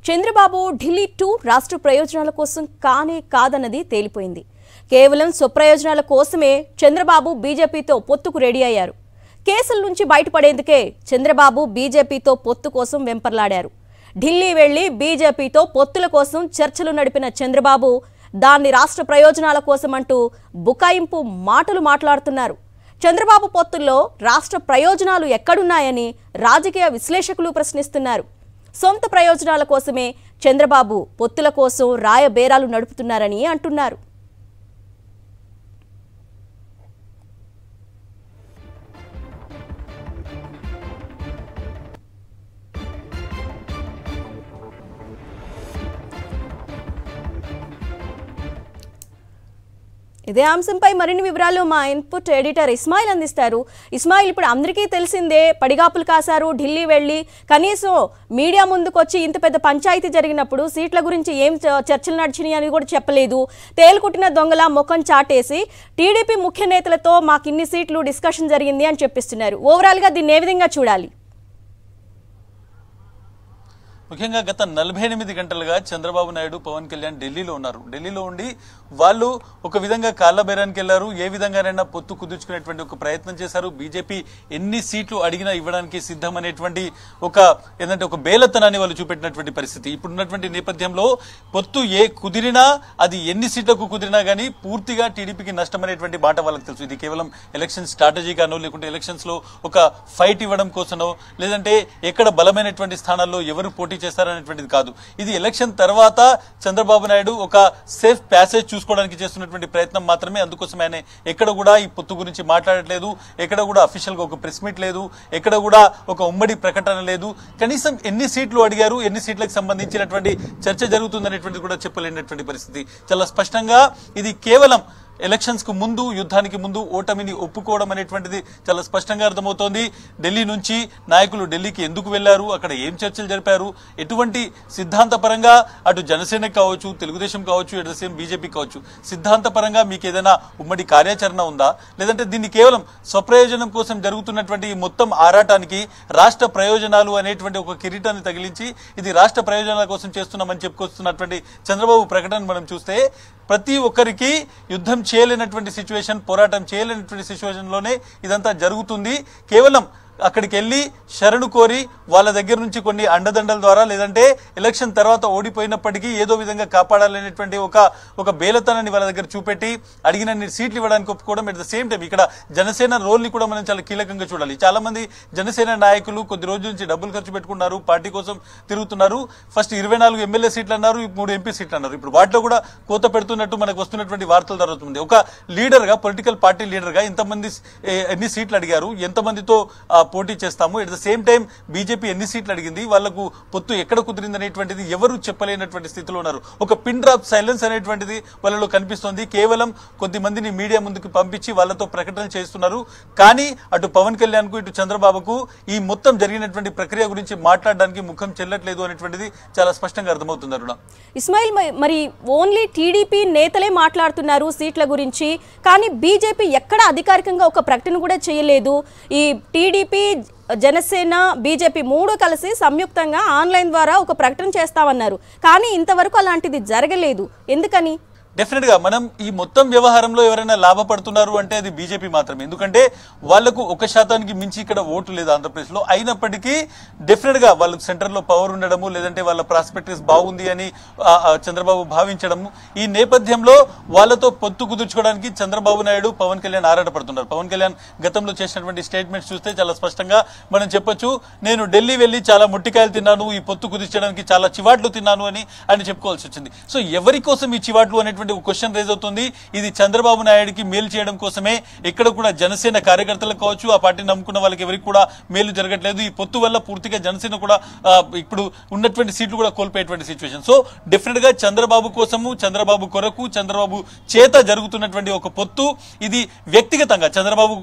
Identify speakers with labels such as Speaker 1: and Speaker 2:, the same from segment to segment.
Speaker 1: చంద్రబాబు ఢిల్లీ 2 రాష్ట్ర ప్రయోజనాల కోసం కానే కాదన్నది తేలిపోయింది. కేవలం స్వప్రయోజనాల కోసమే చంద్రబాబు బీజేపీతో పొత్తుకు రెడీ అయ్యారు. కేసుల నుంచి బయటపడేందుకే చంద్రబాబు బీజేపీతో పొత్తు కోసం వెంపర్లాడారు. ఢిల్లీ వెళ్లి బీజేపీతో పొత్తుల కోసం చర్చలు నడిపిన చంద్రబాబు దాన్ని రాష్ట్ర ప్రయోజనాల కోసం అంటూ బుకాయింపు మాటలు మాట్లాడుతున్నారు. చంద్రబాబు పొత్తుల్లో రాష్ట్ర ప్రయోజనాలు ఎక్కడున్నాయని రాజకీయ విశ్లేషకులు ప్రశ్నిస్తున్నారు. సొంత ప్రయోజనాల కోసమే చంద్రబాబు పొత్తుల కోసం రాయబేరాలు నడుపుతున్నారని అంటున్నారు. ఇదే అంశంపై మరిన్ని వివరాలు మా ఇన్పుట్ ఎడిటర్ ఇస్మాయిల్ అందిస్తారు. ఇస్మాయిల్, ఇప్పుడు అందరికీ తెలిసిందే పడిగాపులు కాశారు. ఢిల్లీ వెళ్ళి కనీసం మీడియా ముందుకొచ్చి ఇంత పెద్ద పంచాయతీ జరిగినప్పుడు సీట్ల గురించి ఏం చర్చలు నడిచినాయి అని కూడా చెప్పలేదు. తేలుకుట్టిన దొంగల ముఖం చాటేసి టీడీపీ ముఖ్య నేతలతో మాకు ఇన్ని సీట్లు డిస్కషన్ జరిగింది అని చెప్పిస్తున్నారు. ఓవరాల్గా దీన్ని ఏ విధంగా చూడాలి?
Speaker 2: ముఖ్యంగా గత 48 గంటలుగా చంద్రబాబు నాయుడు, పవన్ కళ్యాణ్ ఢిల్లీలో ఉన్నారు. ఢిల్లీలో ఉండి వాళ్ళు ఒక విధంగా కాళ్ల బేరానికి వెళ్లారు. ఏ విధంగానైనా పొత్తు కుదుర్చుకునేటువంటి ఒక ప్రయత్నం చేశారు. బీజేపీ ఎన్ని సీట్లు అడిగినా ఇవ్వడానికి సిద్ధం అనేటువంటి ఒక బేలతనాన్ని వాళ్ళు చూపెట్టినటువంటి పరిస్థితి ఇప్పుడున్నటువంటి నేపథ్యంలో పొత్తు కుదిరినా అది ఎన్ని సీట్లకు కుదిరినా గానీ పూర్తిగా టీడీపీకి నష్టం అనేటువంటి మాట వాళ్ళకి తెలుసు. ఇది కేవలం ఎలక్షన్ స్ట్రాటజీగానో లేకుంటే ఎలక్షన్స్ లో ఒక ఫైట్ ఇవ్వడం కోసమో లేదంటే ఎక్కడ బలమైనటువంటి స్థానాల్లో ఎవరు పోటీ చేస్తారనేటువంటిది కాదు. ఇది ఎలక్షన్ తర్వాత చంద్రబాబు నాయుడు ఒక సేఫ్ ప్యాసేజ్ చూసుకోవడానికి చేస్తున్నటువంటి ప్రయత్నం మాత్రమే. అందుకోసం ఆయన ఎక్కడ కూడా ఈ పొత్తు గురించి మాట్లాడట్లేదు. ఎక్కడ కూడా అఫీషియల్ గా ఒక ప్రెస్ మీట్ లేదు. ఎక్కడ కూడా ఒక ఉమ్మడి ప్రకటన లేదు. కనీసం ఎన్ని సీట్లు అడిగారు, ఎన్ని సీట్లకు సంబంధించినటువంటి చర్చ జరుగుతుందనేటువంటిది కూడా చెప్పలేనటువంటి పరిస్థితి. చాలా స్పష్టంగా ఇది కేవలం ఎలక్షన్స్ కు ముందు, యుద్ధానికి ముందు ఓటమిని ఒప్పుకోవడం అనేటువంటిది చాలా స్పష్టంగా అర్థమవుతోంది. ఢిల్లీ నుంచి నాయకులు ఢిల్లీకి ఎందుకు వెళ్లారు, అక్కడ ఏం చర్చలు జరిపారు, ఎటువంటి సిద్ధాంతపరంగా అటు జనసేన కావచ్చు, తెలుగుదేశం కావచ్చు, ఎట్ ద సేమ్ బీజేపీ కావచ్చు, సిద్ధాంతపరంగా మీకు ఏదైనా ఉమ్మడి కార్యాచరణ ఉందా, లేదంటే దీన్ని కేవలం స్వప్రయోజనం కోసం జరుగుతున్నటువంటి మొత్తం ఆరాటానికి రాష్ట్ర ప్రయోజనాలు అనేటువంటి ఒక కిరీటాన్ని తగిలించి ఇది రాష్ట్ర ప్రయోజనాల కోసం చేస్తున్నామని చెప్పుకొస్తున్నటువంటి చంద్రబాబు ప్రకటన మనం చూస్తే ప్రతి ఒక్కరికి యుద్ధం చేయలేనటువంటి సిచ్యువేషన్, పోరాటం చేయలేనటువంటి సిచ్యువేషన్ లోనే ఇదంతా జరుగుతుంది. కేవలం అక్కడికి వెళ్లి శరణు కోరి వాళ్ళ దగ్గర నుంచి కొన్ని అండదండల ద్వారా లేదంటే ఎలక్షన్ తర్వాత ఓడిపోయినప్పటికీ ఏదో విధంగా కాపాడాలనేటువంటి ఒక బేలతనాన్ని వాళ్ళ దగ్గర చూపెట్టి అడిగినన్ని సీట్లు ఇవ్వడానికి ఒప్పుకోవడం. ఎట్ ద సేమ్ టైం ఇక్కడ జనసేన రోల్ ని కూడా మనం చాలా కీలకంగా చూడాలి. చాలా మంది జనసేన నాయకులు కొద్ది రోజుల నుంచి డబ్బులు ఖర్చు పెట్టుకున్నారు, పార్టీ కోసం తిరుగుతున్నారు. ఫస్ట్ 24 ఎమ్మెల్యే సీట్లు అన్నారు, 3 ఎంపీ సీట్లు అన్నారు. ఇప్పుడు వాటిలో కూడా కోత పెడుతున్నట్టు మనకు వస్తున్నటువంటి వార్తలు జరుగుతుంది. ఒక లీడర్ గా, పొలిటికల్ పార్టీ లీడర్ గా ఎంతమంది ఎన్ని సీట్లు అడిగారు, ఎంతమందితో పోటీ చేస్తాము, at the same time BJP ఎన్ని సీట్లు అడిగింది, వాళ్లకు పొత్తు ఎక్కడ కుదిరింది అనేటువంటిది ఎవరు చెప్పలేనటువంటి స్థితిలో ఉన్నారు. ఒక పిన్ డ్రాప్ సైలెన్స్ అనేటువంటిది వాళ్ళలో కనిపిస్తోంది. కేవలం కొద్ది మందిని మీడియా ముందుకు పంపించి వాళ్ళతో ప్రకటనలు చేస్తున్నారు. కానీ అటు పవన్ కళ్యాణ్ కు, ఇటు చంద్రబాబుకు ఈ మొత్తం జరిగినటువంటి ప్రక్రియ గురించి మాట్లాడడానికి ముఖం చెల్లట్లేదు అనేటువంటిది చాలా స్పష్టంగా అర్థమవుతుంది. అరుణ,
Speaker 1: ఇస్మాయిల్, మరి ఓన్లీ టీడీపీ నేతలే మాట్లాడుతున్నారు సీట్ల గురించి, కానీ బీజేపీ ఎక్కడ అధికారికంగా ఒక ప్రకటన కూడా చేయలేదు. ఈ టీడీపీ, జనసేన, బీజేపీ 3 కలిసి సంయుక్తంగా ఆన్లైన్ ద్వారా ఒక ప్రకటన చేస్తామన్నారు. కానీ ఇంతవరకు అలాంటిది జరగలేదు. ఎందుకని?
Speaker 2: డెఫినెట్ గా మనం ఈ మొత్తం వ్యవహారంలో ఎవరైనా లాభపడుతున్నారు అంటే అది బీజేపీ మాత్రమే. ఎందుకంటే వాళ్లకు 1% మించి ఇక్కడ ఓటు లేదు ఆంధ్రప్రదేశ్ లో. అయినప్పటికీ డెఫినెట్ గా వాళ్ళకు సెంటర్ లో పవర్ ఉండడము, లేదంటే వాళ్ళ ప్రాస్పెక్టివ్స్ బాగుంది అని చంద్రబాబు భావించడము, ఈ నేపథ్యంలో వాళ్ళతో పొత్తు కుదుర్చుకోవడానికి చంద్రబాబు నాయుడు, పవన్ కళ్యాణ్ ఆరాటపడుతున్నారు. పవన్ కళ్యాణ్ గతంలో చేసినటువంటి స్టేట్మెంట్స్ చూస్తే చాలా స్పష్టంగా మనం చెప్పొచ్చు, నేను ఢిల్లీ వెళ్లి చాలా ముట్టికాయలు తిన్నాను, ఈ పొత్తు కుదిర్చడానికి చాలా చివాట్లు తిన్నాను అని ఆయన చెప్పుకోవాల్సి వచ్చింది. సో ఎవరి కోసం ఈ చివాట్లు అనేటువంటి క్వశ్చన్ రేజ్ అవుతుంది. ఇది చంద్రబాబు నాయుడుకి మేలు చేయడం కోసమే. ఎక్కడ కూడా జనసేన కార్యకర్తలకు కావచ్చు, ఆ పార్టీని నమ్ముకున్న వాళ్ళకి ఎవరికి కూడా మేలు జరగట్లేదు. ఈ పొత్తు వల్ల పూర్తిగా జనసేన కూడా ఇప్పుడు ఉన్నటువంటి సీట్లు కూడా కోల్పోయేటువంటి సిచ్యువేషన్. సో డెఫినెట్ గా చంద్రబాబు కోసము, చంద్రబాబు కొరకు, చంద్రబాబు చేత జరుగుతున్నటువంటి ఒక పొత్తు ఇది వ్యక్తిగతంగా చంద్రబాబు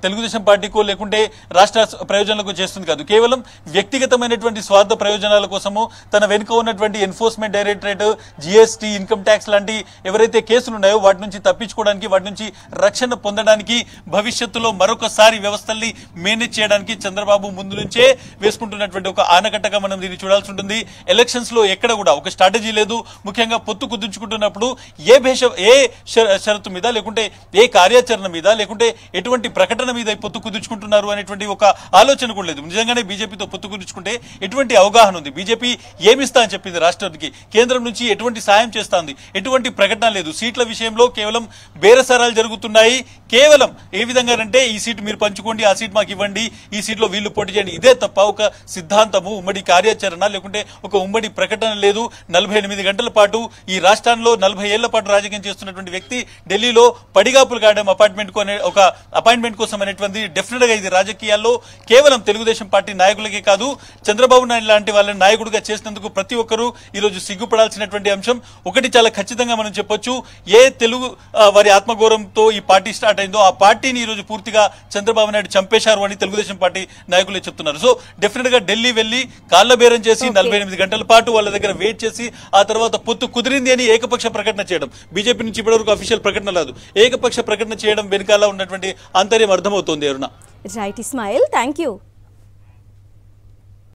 Speaker 2: తెలుగుదేశం పార్టీకో లేకుంటే రాష్ట్ర ప్రయోజనాలకు చేస్తుంది కాదు. కేవలం వ్యక్తిగతమైనటువంటి స్వార్థ ప్రయోజనాల కోసము తన వెనుక ఉన్నటువంటి enforcement directorate, GST, income tax ఇలాంటి ఎవరైతే కేసులు ఉన్నాయో వాటి నుంచి తప్పించుకోవడానికి, వాటి నుంచి రక్షణ పొందడానికి, భవిష్యత్తులో మరొకసారి వ్యవస్థల్ని మేనేజ్ చేయడానికి చంద్రబాబు ముందు నుంచే వేసుకుంటున్నటువంటి ఒక ఆనకట్టగా మనం దీన్ని చూడాల్సి ఉంటుంది. ఎలక్షన్స్ లో ఎక్కడ కూడా ఒక స్ట్రాటజీ లేదు. ముఖ్యంగా పొత్తు కుదుర్చుకుంటున్నప్పుడు ఏ షరతు మీద, లేకుంటే ఏ కార్యాచరణ మీద, లేకుంటే ఎటువంటి ప్రకటన మీద పొత్తు కుదుర్చుకుంటున్నారు అనేటువంటి ఒక ఆలోచన కూడా లేదు. నిజంగానే బీజేపీతో పొత్తు కుదుర్చుకుంటే ఎటువంటి అవగాహన ఉంది, బీజేపీ ఏమిస్తా అని చెప్పింది రాష్ట్రానికి, కేంద్రం నుంచి ఎటువంటి సాయం చేస్తుంది, ఎటువంటి ప్రకటన లేదు. సీట్ల విషయంలో కేవలం బేరసారాలు జరుగుతున్నాయి. కేవలం ఏ విధంగానంటే ఈ సీటు మీరు పంచుకోండి, ఆ సీట్ మాకు ఇవ్వండి, ఈ సీట్లో వీళ్ళు పోటీ చేయండి, ఇదే తప్ప ఒక సిద్ధాంతము, ఉమ్మడి కార్యాచరణ, లేకుంటే ఒక ఉమ్మడి ప్రకటన లేదు. 48 గంటల పాటు ఈ రాష్ట్రంలో 40 ఏళ్ల పాటు రాజకీయం చేస్తున్నటువంటి వ్యక్తి ఢిల్లీలో పడిగాపులు కాయడం అపాయింట్మెంట్ కోసం అనేటువంటి డెఫినెట్ గా ఇది రాజకీయాల్లో కేవలం తెలుగుదేశం పార్టీ నాయకులకే కాదు, చంద్రబాబు నాయుడు లాంటి వాళ్ళని నాయకుడిగా చేసినందుకు ప్రతి ఒక్కరూ ఈ రోజు సిగ్గుపడాల్సినటువంటి అంశం. ఒకటి చాలా ఖచ్చితంగా మనం చెప్పొచ్చు, ఏ తెలుగు వారి ఆత్మగౌరవంతో ఈ పార్టీ స్టార్ట్ అయిందో ఆ పార్టీని ఈ రోజు పూర్తిగా చంద్రబాబు నాయుడు చంపేశారు అని తెలుగుదేశం పార్టీ నాయకులే చెప్తున్నారు. సో డెఫినెట్ గా ఢిల్లీ వెళ్లి కాళ్ల బేరం చేసి 48 గంటల పాటు వాళ్ళ దగ్గర వెయిట్ చేసి ఆ తర్వాత పొత్తు కుదిరింది అని ఏకపక్ష ప్రకటన చేయడం, బీజేపీ నుంచి ఇప్పటివరకు అఫీషియల్ ప్రకటన లేదు, ఏకపక్ష ప్రకటన చేయడం వెనుకాల ఉన్నటువంటి ఆంతర్యం అర్థమవుతోంది. Aruna.
Speaker 1: Right Ismail, thank you.